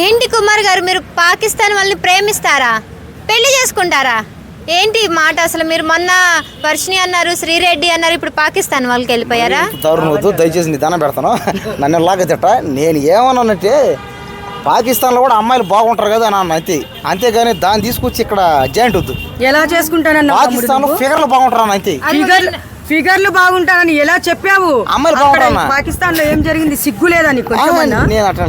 ఏంటి కుమార్ గారు, మీరు పాకిస్తాన్ వాళ్ళని ప్రేమిస్తారా, పెళ్లి చేసుకుంటారా? ఏంటి మాట అసలు? మీరు మొన్న వర్షిణి అన్నారు, శ్రీరెడ్డి అన్నారు, ఇప్పుడు పాకిస్తాన్ వాళ్ళకి వెళ్ళిపోయారా? దయచేసి నీ దండం పెడతాను, నన్ను లాగా తిట్ట. నేను ఏమన్నానంటే పాకిస్తాన్లో కూడా అమ్మాయిలు బాగుంటారు కదా అని అన్న, అంతే. అంతేగాని దాన్ని తీసుకొచ్చి ఇక్కడ జాయింట్ వద్దు. ఎలా చేసుకుంటానన్నా? పాకిస్తాన్ ఫిగర్లు బాగుంటారు అంతే. ఫిగర్లు బాగుంటారని ఎలా చెప్పావు? అమ్మాయిలు బాగుంటారు. పాకిస్తాన్ లో ఏం జరిగింది? సిగ్గు లేదా నీకు? నేను అట్లా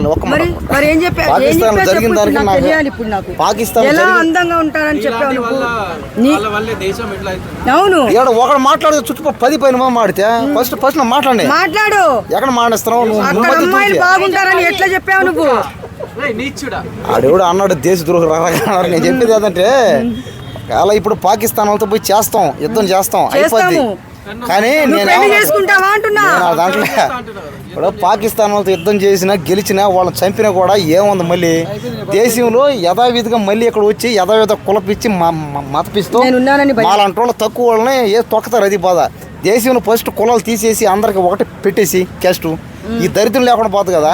మరి ఏం చెప్పావు? పాకిస్తాన్ జరిగిన దానికి తెలియాలి ఇప్పుడు నాకు. పాకిస్తాన్ ఎలా అందంగా ఉంటారని చెప్పావు నువ్వు? అవును, ఒకడు మాట్లాడితే చుట్టుపక్కల 10 పైన మాడితే ఫస్ట్ మాట్లాడు. ఎక్కడ మాట్లాడుస్తున్నావు? అమ్మాయిలు బాగుంటారని ఎట్లా చెప్పావు నువ్వు? ఆడెవడు అన్నాడు దేశ ద్రోహులు అన్నాడు. నేను చెప్పేది ఏంటంటే అలా ఇప్పుడు పాకిస్తాన్ వాళ్ళతో పోయి చేస్తాం, యుద్ధం చేస్తాం, అయిపోద్ది. కానీ నేను దాంట్లో ఇప్పుడు పాకిస్తాన్ వాళ్ళతో యుద్ధం చేసినా గెలిచినా వాళ్ళని చంపినా కూడా ఏముంది, మళ్ళీ దేశంలో యథావిధిగా మళ్ళీ ఇక్కడ వచ్చి యథావిధ కులపిచ్చి మతపిస్తూ వాళ్ళంటి వాళ్ళు తక్కువ వాళ్ళని తొక్కుతారు. అది బాధ. దేశంలో ఫస్ట్ కులాలు తీసేసి అందరికి ఒకటి పెట్టేసి క్యాస్ట్, ఈ దరిద్రం లేకుండా పోతుంది కదా.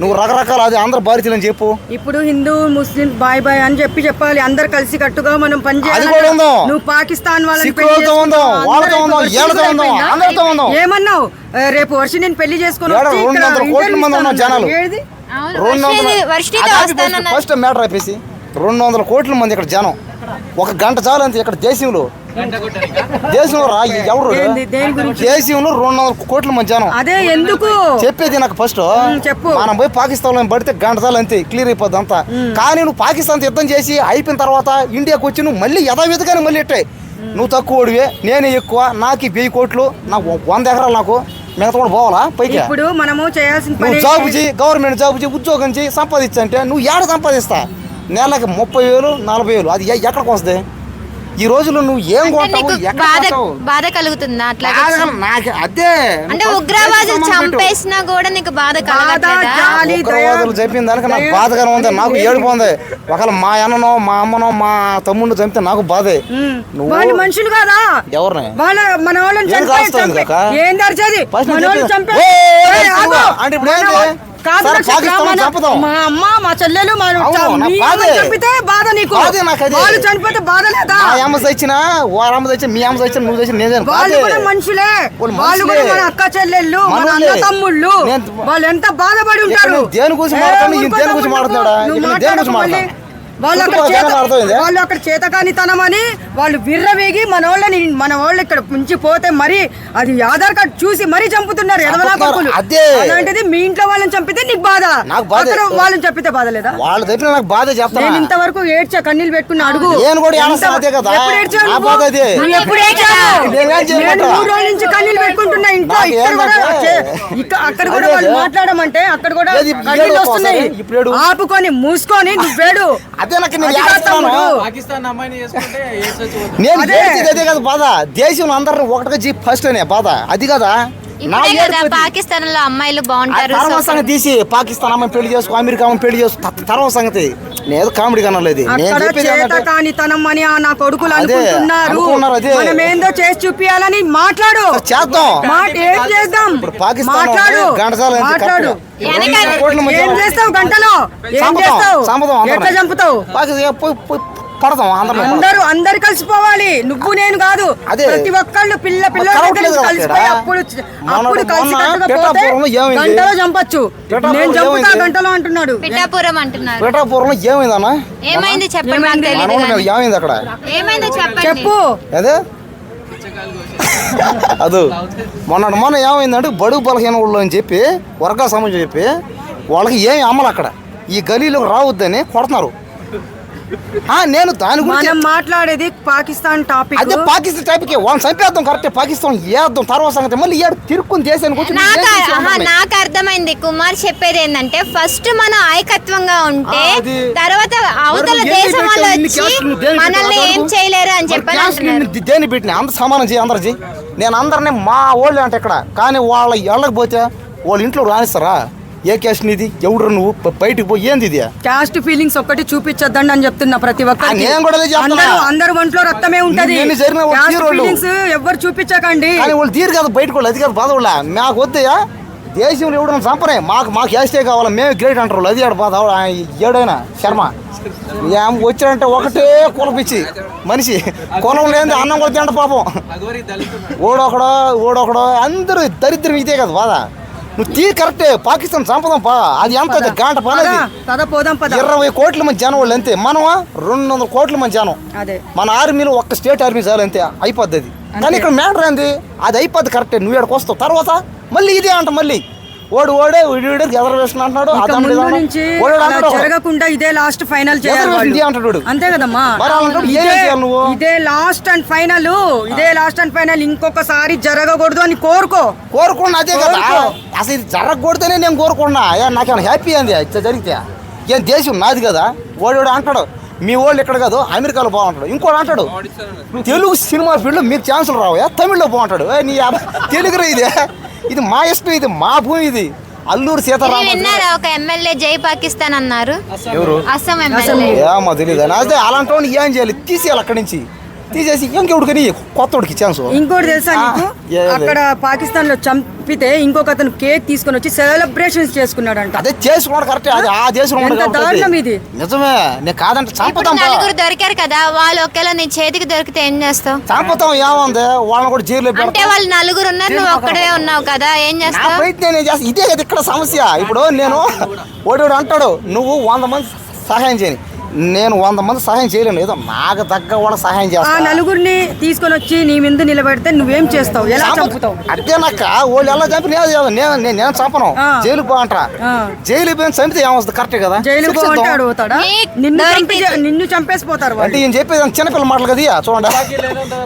నువ్వు రకరకాల అది అందరు భారతీయులు అని చెప్పు. ఇప్పుడు హిందూ ముస్లిం బాయ్ బాయ్ అని చెప్పాలి. అందరు కలిసి కట్టుగా మనం పనిచేయాలి. నువ్వు పాకిస్తాన్ ఏమన్నావు? రేపు వర్షి నేను పెళ్లి చేసుకుని 200 కోట్ల మంది ఉన్నాం జనాలు. ఫస్ట్ మ్యాటర్ అయిపోయి 200 కోట్ల మంది ఇక్కడ జనం. ఒక గంట చాలు అంతే ఇక్కడ దేశంలో. దేశంలో రా ఎవరు దేశంలో 200 కోట్ల మంది జనం. అదే ఎందుకు చెప్పేది నాకు ఫస్ట్ చెప్పు. మనం పోయి పాకిస్తాన్ లో పడితే గంట చాలు అంతే, క్లియర్ అయిపోద్ది అంతా. కానీ నువ్వు పాకిస్తాన్ యుద్ధం చేసి అయిపోయిన తర్వాత ఇండియాకి వచ్చి నువ్వు మళ్ళీ యథావిధిగానే మళ్ళీ ఇట్టాయి. నువ్వు తక్కువ ఓడివే, నేనే ఎక్కువ, నాకు 1000 కోట్లు, నాకు 100 ఎకరాలు, నాకు మిగతా కూడా పోవాలా పైకి? ఇప్పుడు మనము చేయాల్సిన నువ్వు జాబు చేయి, గవర్నమెంట్ జాబు చేయి, ఉద్యోగం చేయి, సంపాదించంటే నువ్వు ఏడ సంపాదిస్తా? నెలకి 30,000 40,000, అది ఎక్కడికి వస్తుంది ఈ రోజులో? నువ్వు ఏం కొంటావు? బాధ కలుగుతుందా అట్లా? అదే అంటే ఉగ్రవాదులు చంపేసినా కూడా నీకు బాధ కలగట్లేదా? ఉగ్రవాదులు చంపిన దానికి నాకు బాధగానే ఉంది, నాకు ఏడుపు ఉంది. ఒకవేళ మా అన్ననో మా అమ్మనో మా తమ్ముడిని చంపితే నాకు బాధే. వాళ్ళు మనుషులు కాదా? ఎవరిని? మన వాళ్ళని అంటే మా అమ్మ మా చెల్లెలు చంపితే బాధ నీకు, వాళ్ళు చనిపోతే బాధ లేదా? అమ్మ చచ్చినా వారమ్మ చచ్చిన, మీ అమ్మ చచ్చిన, నువ్వు చచ్చిన, నేను వాళ్ళు కూడా మనుషులే. వాళ్ళు కూడా మన అక్క చెల్లెళ్ళు, మన అన్న తమ్ముళ్ళు. వాళ్ళు ఎంత బాధపడి ఉంటారు. దేని గురించి మాట్లాడుతున్నాడా? వాళ్ళు అక్కడ చేతకానితనం అని వాళ్ళు విర్రవేగి మన వాళ్ళు ఇక్కడ నుంచి పోతే మరి అది ఆధార్ కార్డు చూసి మరీ చంపుతున్నారు. అలాంటిది మీ ఇంట్లో వాళ్ళని చంపితే నీకు బాధ, వాళ్ళని చంపితే బాధ లేదా? నేను ఇంతవరకు ఏడ్చా, కన్నీళ్ళు పెట్టుకున్నా. అడుగు, నేను 3 రోజుల నుంచి కన్నీళ్ళు పెట్టుకుంటున్నా ఇంట్లో. అక్కడ కూడా వాళ్ళు మాట్లాడమంటే అక్కడ కూడా కన్నీళ్ళు వస్తున్నాయి. ఆపుకొని మూసుకొని నువ్వేడు. బాధ దేశంలో అందరిని ఒకటిగా ఫస్ట్ అనే బాధ అది కదా. పాకిస్తాన్ లో అమ్మాయిలు బాగుంటారు సంగతి తీసి పాకిస్తాన్ అమ్మాయి పెళ్లి చేసుకో, అమెరికా అమ్మాయి పెళ్లి చేసుకో, తర్వాత సంగతి. నేను కామెడీ కనలేదు. నా కొడుకులు అనుకుంటున్నారు మనం ఏందో చేసి చూపియాలని. మాట్లాడు, చేద్దాం. ఏం చేద్దాం? మాట్లాడు. ఏం చేస్తావు గంటలో? ఏం చేస్తావు? ఎట్లా చంపుతావు? అందరు కలిసిపోవాలి, నువ్వు నేను కాదు. ప్రతి ఒక్కళ్ళు పిల్లలు కలిసిపోయి అప్పుడు గంటలో చంపచ్చు. నేను చంపుతా గంటలో అంటున్నాడు. పిఠాపురం అంటున్నారు. పిఠాపురంలో ఏమైందన్నా? ఏమైంది చెప్పండి. ఏమైంది అక్కడ? ఏమైందో చెప్పు. అదే అదు మొన్న ఏమైందంటే బడుగు బలహీన వాళ్ళు అని చెప్పి వర్గాల సమస్య చెప్పి వాళ్ళకి ఏమి అమ్మలు అక్కడ ఈ గలీలోకి రావద్దని కొడుతున్నారు. నేను దాని గురించి మాట్లాడేది పాకిస్తాన్ టాపిక్. అదే పాకిస్తాన్ టాపిక్. వాళ్ళని చంపేద్దాం కరెక్ట్, పాకిస్తాన్ వేద్దాం తర్వాత సంగతి. మళ్ళీ తిరుక్కుని దేశానికి వచ్చి నాకు అర్థమైంది. కుమార్ చెప్పేది ఏంటంటే ఫస్ట్ మనం ఐకత్వంగా ఉంటే తర్వాత అవతల దేశం వాళ్ళు వచ్చి మనల్ని ఏం చేయలేరు అని చెప్పి దేని పెట్టిన అంత సమానం చేయి, అందరు చేయి. నేను అందరినీ మా వాళ్ళు అంటే ఇక్కడ, కానీ వాళ్ళ ఇళ్ళకి పోతే వాళ్ళ ఇంట్లో రానిస్తారా? ఏ క్యాస్ట్ నీది? ఎవడు నువ్వు? బయటకు పోయి ఏంది ఇది? క్యాస్ట్ ఫీలింగ్స్ ఒక్కటి చూపించొద్దండి అని చెప్తున్నా ప్రతి ఒక్కరికి. అందరు ఒంట్లో రక్తమే ఉంటది. ఎవరు చూపించకండి. వాళ్ళు తీరు కదా బయటకు, అది కాదు బాధ. మాకు వద్దయా దేశంలో ఎవడన్నా చంపనే మాకు యాస్టే కావాలి, మేము గ్రేట్ అంటారు. అది ఆడ బాధ ఏడైనా శర్మ ఏం వచ్చాడంటే ఒకటే కులపిచ్చి మనిషి, కులం లేని అన్నం కూడా తింట పాపం. ఓడొకడో అందరూ దరిద్రం ఇదే కదా బాధ. నువ్వు కరెక్టే, పాకిస్తాన్ చంపదాం పా, అది ఎంత గంట పని. 20 కోట్ల మంది జనం వాళ్ళు అంతే, మనం 200 కోట్ల మంది జనం. మన ఆర్మీలో ఒక్క స్టేట్ ఆర్మీ చాలు అంతే, అయిపోద్ది అది. కానీ ఇక్కడ మ్యాటర్ ఏంది, అది అయిపోద్ది కరెక్టే. నువ్వు ఇక్కడికి వస్తావు, తర్వాత మళ్ళీ ఇదే అంట, మళ్ళీ ఓడే రిజర్వేషన్ అంటున్నాడు. జరగకుండా ఇదే లాస్ట్ ఫైనల్ చేయాలి అంటాడు, అంతే కదమ్మా. ఇదే లాస్ట్ అండ్ ఫైనల్, ఇంకొకసారి జరగకూడదు అని కోరుకోండి. అదే కదా, అసలు ఇది జరగకూడదనే నేను కోరుకున్నా. నాకేమైనా హ్యాపీ అంది జరిగితే. ఏం దేశం నాది కదా. ఓడు అంటాడు మీ వాళ్ళు ఇక్కడ కాదు అమెరికాలో బాగుంటాడు. ఇంకోటి అంటాడు తెలుగు సినిమా ఫీల్డ్లో మీకు ఛాన్సులు రావా, తమిళ్లో బాగుంటాడు. నీ తెలుగులో ఇది మా ఇష్టం, ఇది మా భూమి. ఇది అల్లూరు సీతారామన్ ఒక ఎమ్మెల్యే జై పాకిస్తాన్ అన్నారు. ఎవరు? అస్సాం ఎమ్మెల్యే. ఏమో తెలియదు. అదే అలాంటి వాడిని ఏం చేయాలి, తీసేయాలి అక్కడి నుంచి, తీసేసి ఇంకెవడికని కొత్తోడికి ఛాన్స్. ఇంకోటి తెలుసా నీకు, అక్కడ పాకిస్తాన్ లో చంపితే ఇంకొక అతను కేక్ తీసుకొని వచ్చి సెలబ్రేషన్స్ చేసుకున్నాడంట. అదే చేసుకున్నాడు కరెక్ట్, అది ఆ దేశం ఇది నిజమే. నేను కాదంటే చంపుతాం. నలుగురు దొరికారు కదా, వాళ్ళు ఒకేలా నీ చేతికి దొరికితే ఏం చేస్తావు? చంపుతాం. ఏముంది, వాళ్ళని కూడా జైల్లో అంటే వాళ్ళు నలుగురు ఉన్నారు, నువ్వు ఒక్కడే ఉన్నావు కదా, ఏం చేస్తావు? ఇదే కదా ఇక్కడ సమస్య. ఇప్పుడు నేను ఓడి అంటాడు నువ్వు 100 మంది సహాయం చేయని, నేను 100 మంది సహాయం చేయలేను, ఏదో నాకు తగ్గ కూడా సహాయం చేస్తాను. నలుగురిని తీసుకొని వచ్చి నీ ముందు నిలబెడితే నువ్వేం చేస్తావు, ఎలా చంపుతావు? అదే నాక వాళ్ళు ఎలా చంపి నేను చంపను, జైలు పోంటా. జైలు పోయి చంపితే ఏమవుతుంది, కరెక్ట్ కదా. జైలు అడుగుతాడా, నిన్ను చంపేసిపోతారు. అంటే ఈయన చెప్పేది చిన్నపిల్లల మాటలు కదా, చూడండి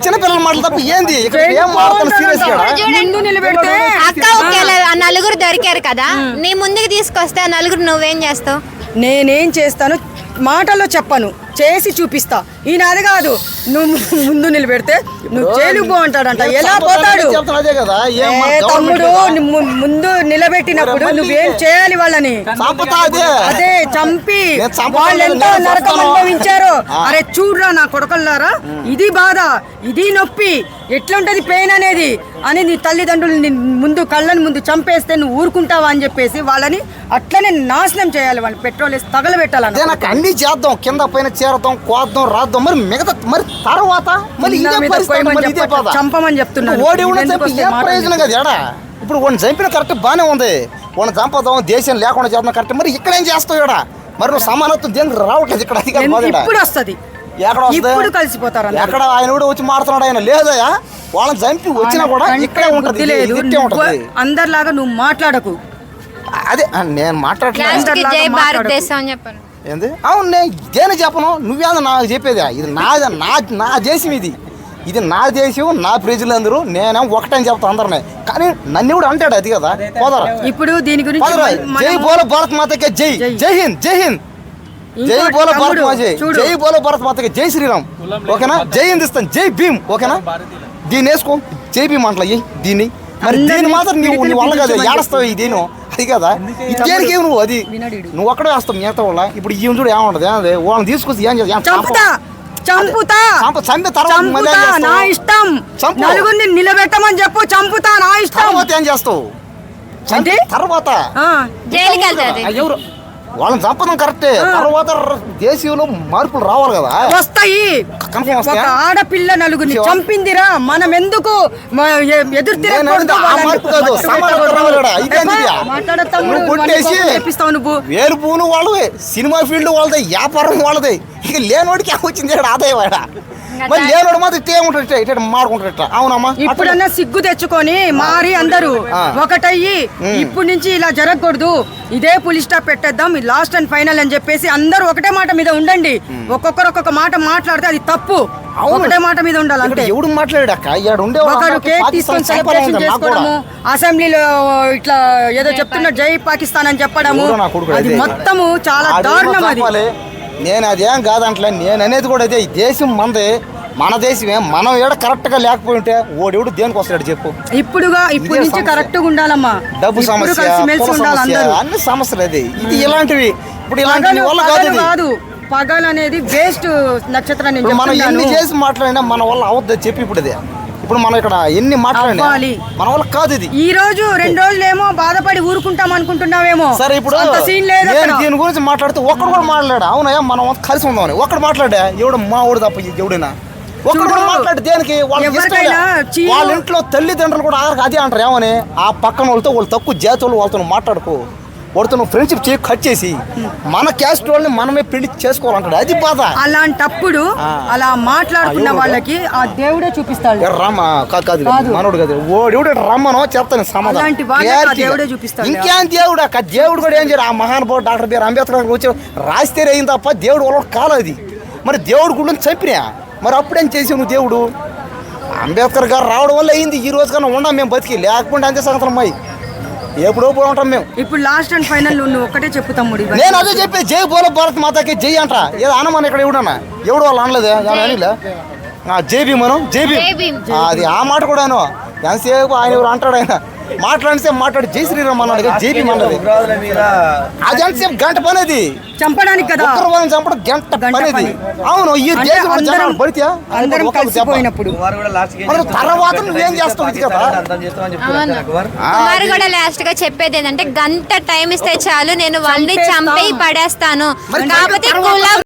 చిన్నపిల్లల మాటలు తప్ప ఏంది ఇక్కడ ఏం మాట్లాడుతున్నా సీరియస్ గా. నిన్ను నిలబెడితే అక్క ఒకేలా నలుగురు దొరికారు కదా, నీ ముందుకు తీసుకొస్తే ఆ నలుగురు నువ్వేం చేస్తావు? నేనేం చేస్తాను మాటల్లో చెప్పను, చేసి చూపిస్తా. ఈయన అది కాదు, నువ్వు ముందు నిలబెడితే నువ్వు జైలుకు పో అంటాడంట. ఎలా పోతాడు తమ్ముడు? ముందు నిలబెట్టినప్పుడు నువ్వేం చేయాలి వాళ్ళని? అదే చంపి వాళ్ళు ఎంతో నరకం అనుభవించారు. అరే చూడరా నా కొడుకల్లారా, ఇది బాధ, ఇది నొప్పి, ఎట్లుంటది పెయిన్ అనేది అని నీ తల్లిదండ్రులు ముందు కళ్ళని ముందు చంపేస్తే నువ్వు ఊరుకుంటావా అని చెప్పేసి వాళ్ళని అట్లనే నాశనం చేయాలి. వాళ్ళు పెట్రోల్ వేసి తగలబెట్టాలని అన్ని చేద్దాం, కింద పైన చేరతాం, కోద్దాం, రాద్దాం, మరి మిగతా మరి తర్వాత చంపమని చెప్తున్నాను. ప్రయోజనం కదా ఏడా. ఇప్పుడు వాడిని చంపిన కరెక్ట్ బాగానే ఉంది, వాడిని చంపదాం, దేశం లేకుండా చేద్దాం కరెక్ట్. మరి ఇక్కడ ఏం చేస్తావు ఏడా? మరి నువ్వు సమానత్వం దేనికి రావట్లేదు ఇక్కడ. ఇప్పుడు వస్తుంది, ఎక్కడ కలిసిపోతారు. ఎక్కడ ఆయన కూడా వచ్చి మారుతున్నాడు, ఆయన లేదయా వాళ్ళని చంపి వచ్చినా కూడా ఇక్కడే ఉంటుంది. లేదు అందరిలాగా నువ్వు మాట్లాడకు. అదే నేను మాట్లాడతాను. ఏంది? అవును, నేను దేని చెప్పను, నువ్వేదో నాకు చెప్పేది. ఇది నా దేశం, ఇది నా దేశం, నా ప్రజలందరూ నేనేం ఒకటని చెప్తాను అందరినీ. కానీ నన్ను కూడా అంటాడు అది కదా. పోదరా ఇప్పుడు దీని గురించి జై బోలో భారత్ మాతకి జై, జై హింద్, జై హింద్, జై బోలో భారత్ మాత, జై బోలో భారత్ మాతకి జై శ్రీరామ్, ఓకేనా? జై హింద్ ఇస్తాను, జై భీమ్, ఓకేనా? దీన్ని వేసుకో, జై భీమ్ అంటలా దీన్ని. మరి దీన్ని మాత్రం నీ వల్ల కదా ఏడుస్తావు ఈ దీని, అది కదా. ఇదేనికి నువ్వు అది నువ్వు అక్కడే వేస్తావు మిగతా వాళ్ళ. ఇప్పుడు ఈ చూడు ఏముంటది, వాళ్ళని తీసుకొచ్చి ఏం నా ఇష్టం, నలుగురిని నిలబెట్టమని చెప్పు, చంపుతా నా ఇష్టం. ఏం చేస్తావు తర్వాత? ఎవరు వాళ్ళని చంపడం కరెక్టే, తర్వాత దేశంలో మార్పులు రావాలి కదా, వస్తాయి. ఒక ఆడపిల్ల నలుగురిని చంపిందిరా, మనం ఎందుకు ఎదురు వేలు పూను వాళ్ళదే, సినిమా ఫీల్డ్ వాళ్ళదే, వ్యాపారం వాళ్ళదే. ఇక లేనోడికి వచ్చింది ఆదాయం వాడ, మరి లేనోడు మాత్రం ఇట్టే మాడుకుంటారట. అవునమ్మా, ఇప్పుడన్నా సిగ్గు తెచ్చుకొని మారి అందరూ ఒకటయ్యి ఇప్పుడు నుంచి ఇలా జరగకూడదు, ఇదే పులి స్టాప్ పెట్టేద్దాం, లాస్ట్ అండ్ ఫైనల్ అని చెప్పేసి అందరూ ఒకటే మాట మీద ఉండండి. ఒక్కొక్కరు ఒక్కొక్క మాట మాట్లాడితే అది తప్పు, ఒకటే మాట మీద ఉండాలి. అంటే ఎవడు మాట్లాడాడు, ఒకరు కేక్ తీసుకొని సెలబ్రేషన్ చేసుకోవడము, అసెంబ్లీలో ఇట్లా ఏదో చెప్తున్నా జై పాకిస్తాన్ అని చెప్పడము, అది మొత్తము చాలా దారుణం. అది నేను అదేం కాదంటలే, నేను అనేది కూడా అదే. ఈ దేశం మనదే, మన దేశమే. మనం ఏడ కరెక్ట్ గా లేకపోయి ఉంటే ఓడెవడు దేనికి వస్తాడు చెప్పు. ఇప్పుడు నుంచి కరెక్ట్ గా ఉండాలమ్మా, డబ్బు సమస్య, అన్ని సమస్యలు. అది ఇది ఇలాంటివి ఇప్పుడు ఇలాంటి వల్ల కాదు. పగలు అనేది వేస్ట్ నక్షత్రం. మనం ఎన్ని చేసి మాట్లాడినా మన వల్ల అవద్దు చెప్పి. ఇప్పుడు ఇప్పుడు మనం ఇక్కడ ఎన్ని మాట్లాడి అవ్వాలి. మన వల్ల కాదు ఇది. ఈ రోజు 2 రోజులేమో బాధపడి ఊరుకుంటాం అనుకుంటున్నావేమో. సరే ఇప్పుడు అంత సీన్ లేదు నేను అక్కడ. దీని గురించి మాట్లాడితే ఒక్కడు కూడా మాట్లాడా, అవునయ్యా మనం కలిసి ఉందామని ఒక్కడు మాట్లాడా, ఎవడు మా ఊడు తప్ప ఎవడైనా ఒక్కడు కూడా మాట్లాడి దేనికి? ఎవరికైనా వాళ్ళ ఇంట్లో తల్లిదండ్రులు కూడా అదే అంటారు, ఏమని ఆ పక్కన వాళ్ళతో వాళ్ళు తక్కువ జాతి వాళ్ళు వాళ్ళతో మాట్లాడుకో, వాళ్ళతో నువ్వు ఫ్రెండ్షిప్ కట్ చేసి మన క్యాస్ట్ వాళ్ళని మనమే పెళ్లి చేసుకోవాలంటాడు. అది బాధ. అలాంటప్పుడు అలా మాట్లాడుకున్న వాళ్ళకి ఆ దేవుడే చూపిస్తాడు. రామ కాదు మనోడు కదా ఓడి రమ్మనో చెప్తాను సమాధానం. అలాంటి వాళ్ళకి ఆ దేవుడే చూపిస్తాడు. ఇంకేం దేవుడు అక్క, దేవుడు కూడా ఏం చేయరు. ఆ మహానుభావుడు డాక్టర్ బిఆర్ అంబేద్కర్ వచ్చి రాస్తే అయింది తప్ప దేవుడు వాళ్ళ కాలది. మరి దేవుడు గుళ్ళని చంపినా మరి అప్పుడేం చేసావు నువ్వు? దేవుడు అంబేద్కర్ గారు రావడం వల్ల అయింది. ఈ రోజు కన్నా ఉండం మేము బతికి, లేకపోతే అంతే సంగతులు అమ్మాయి ఎప్పుడో ఉంటాం మేము. ఇప్పుడు లాస్ట్ అండ్ ఫైనల్ నువ్వు ఒకటే చెప్పు తమ్ముడు. నేను అదే చెప్పి జై బోలో భారత్ మాతాకి జై అంట. ఏదో అనమని ఇక్కడ ఎవడన్నా ఎవడు వాళ్ళు అనలేదే అనిలే జై భీమ్ మనం జై భీమ్ అది ఆ మాట కూడాను ఎంతసేపు ఆయన ఎవరు అంటాడు, ఆయన మాట్లాడితే మాట్లాడి జై శ్రీరామ్ అన్నాడు, జై భీమ్ అన్నది. అది ఎంతసేపు గంట పని, అది చంపడానికి కదా, వాళ్ళని చంపడం గంట పని. అవును ఈ దేశం పడితే తర్వాత నువ్వేం చేస్తావు ఇది కదా. కుమార్ కూడా లాస్ట్ గా చెప్పేది ఏంటంటే గంట టైం ఇస్తే చాలు నేను వాళ్ళని చంపి పడేస్తాను, కాకపోతే కులం